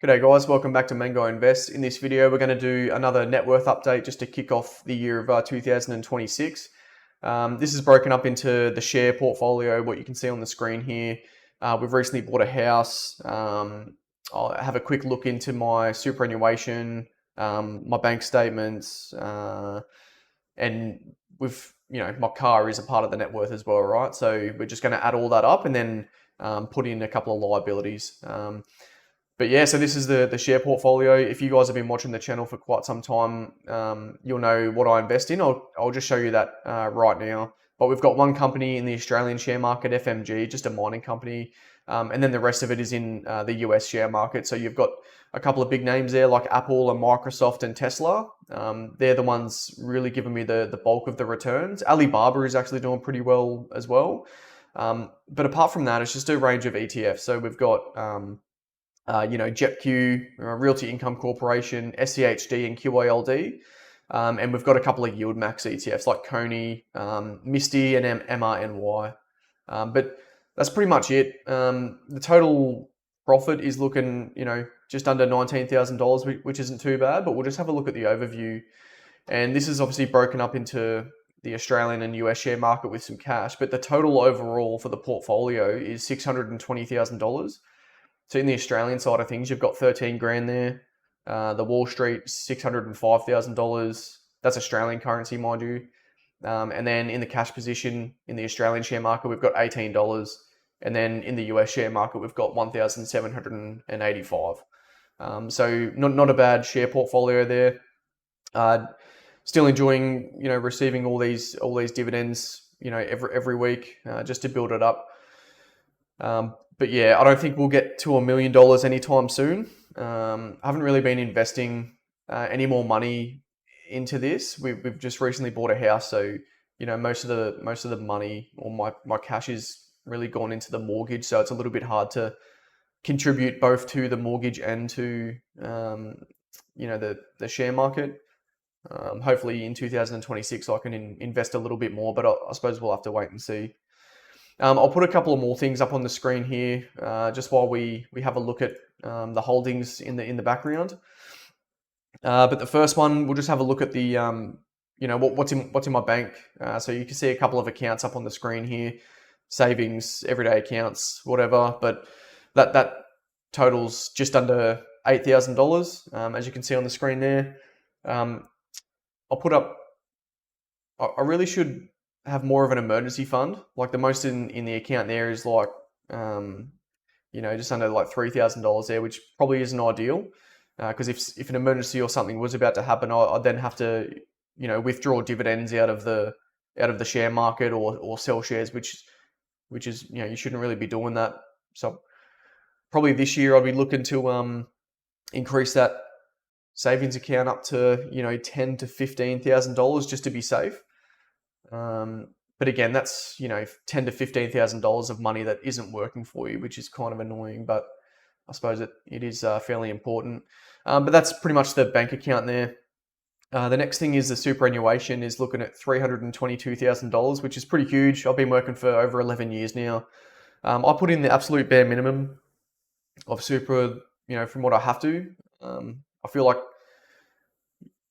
G'day guys, welcome back to Mango Invest. In this video, we're going to do another net worth update just to kick off the year of 2026. This is broken up into the share portfolio, what you can see on the screen here. We've recently bought a house. I'll have a quick look into my superannuation, my bank statements, and my car is a part of the net worth as well, right? So we're just going to add all that up and then put in a couple of liabilities. But yeah, so this is the share portfolio. If you guys have been watching the channel for quite some time, you'll know what I invest in. I'll just show you that right now. But we've got one company in the Australian share market, FMG, just a mining company. And then the rest of it is in the US share market. So you've got a couple of big names there like Apple and Microsoft and Tesla. They're the ones really giving me the bulk of the returns. Alibaba is actually doing pretty well as well. But apart from that, it's just a range of ETFs. So we've got JetQ, Realty Income Corporation, SCHD, and QALD. And we've got a couple of yield max ETFs like Coney, Misty, and MRNY. But that's pretty much it. The total profit is looking, just under $19,000, which isn't too bad, but we'll just have a look at the overview. And this is obviously broken up into the Australian and US share market with some cash, but the total overall for the portfolio is $620,000. So in the Australian side of things, you've got 13 grand there. The Wall Street, $605,000. That's Australian currency, mind you. And then in the cash position in the Australian share market, we've got $18. And then in the US share market, we've got 1,785. So not a bad share portfolio there. Still enjoying, receiving all these dividends, every week, just to build it up. But yeah, I don't think we'll get to $1 million anytime soon. I haven't really been investing any more money into this. We've just recently bought a house, so most of the money or my cash is really gone into the mortgage. So it's a little bit hard to contribute both to the mortgage and to the share market. Hopefully in 2026 I can invest a little bit more, but I suppose we'll have to wait and see. I'll put a couple of more things up on the screen here, just while we have a look at the holdings in the background. But the first one, we'll just have a look at the what's in my bank. So you can see a couple of accounts up on the screen here, savings, everyday accounts, whatever. But that totals just under $8,000, as you can see on the screen there. I'll put up. I really should have more of an emergency fund. Like the most in the account there is like, just under like $3,000 there, which probably isn't ideal. Because if an emergency or something was about to happen, I'd then have to, withdraw dividends out of the share market or sell shares, which is, you shouldn't really be doing that. So probably this year I'll be looking to increase that savings account up to, $10,000 to $15,000 just to be safe. But again, that's, $10,000 to $15,000 of money that isn't working for you, which is kind of annoying, but I suppose it is fairly important. But that's pretty much the bank account there. The next thing is the superannuation is looking at $322,000, which is pretty huge. I've been working for over 11 years now. I put in the absolute bare minimum of super, from what I have to. I feel like,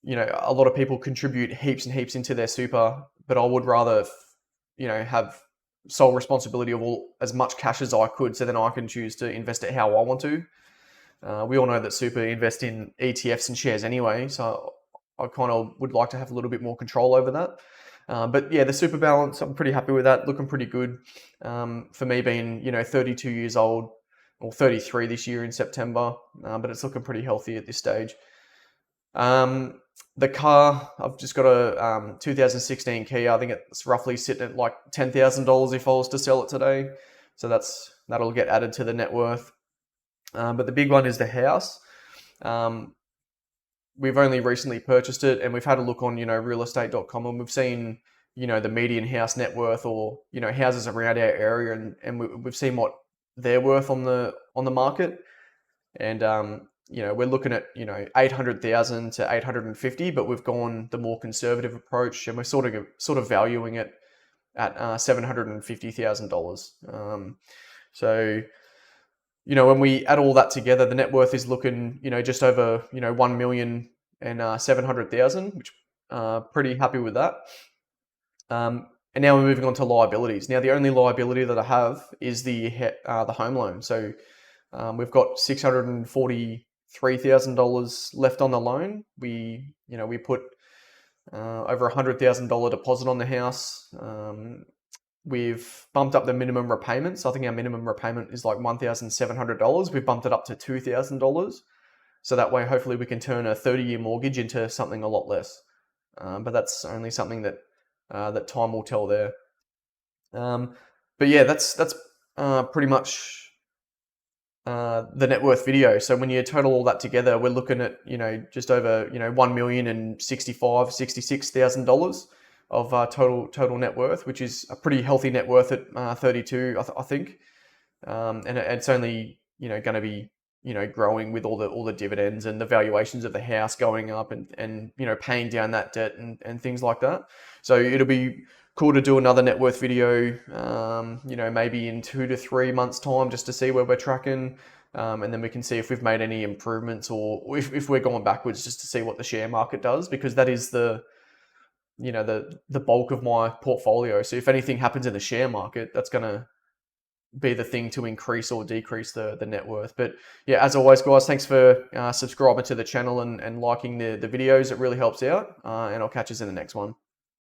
a lot of people contribute heaps and heaps into their super, but I would rather, have sole responsibility of as much cash as I could, so then I can choose to invest it how I want to. We all know that super invest in ETFs and shares anyway, so I kind of would like to have a little bit more control over that. But yeah, the super balance, I'm pretty happy with that, looking pretty good. For me being, 32 years old, or 33 this year in September, but it's looking pretty healthy at this stage. The car, I've just got a 2016 Kia. I think it's roughly sitting at like $10,000 if I was to sell it today. So that'll get added to the net worth. But the big one is the house. We've only recently purchased it, and we've had a look on, realestate.com, and we've seen, the median house net worth, or, houses around our area, and we've seen what they're worth on the market. And we're looking at, 800,000 to 850, but we've gone the more conservative approach, and we're sort of valuing it at $750,000. So when we add all that together, the net worth is looking, just over, 1,700,000, which pretty happy with that. And now we're moving on to liabilities. Now, the only liability that I have is the home loan. So we've got $643,000 left on the loan. We put over $100,000 deposit on the house. We've bumped up the minimum repayment. So I think our minimum repayment is like $1,700. We've bumped it up to $2,000. So that way, hopefully, we can turn a 30-year mortgage into something a lot less. But that's only something that time will tell there. But yeah, that's pretty much the net worth video. So when you total all that together, we're looking at just over $1,066,000 of total net worth, which is a pretty healthy net worth at 32, I think. And it's only going to be growing with all the dividends and the valuations of the house going up and paying down that debt and things like that. So it'll be cool to do another net worth video, maybe in 2 to 3 months' time, just to see where we're tracking. And then we can see if we've made any improvements or if we're going backwards, just to see what the share market does, because that is the bulk of my portfolio. So if anything happens in the share market, that's going to be the thing to increase or decrease the net worth. But yeah, as always, guys, thanks for subscribing to the channel and liking the videos. It really helps out. And I'll catch you in the next one.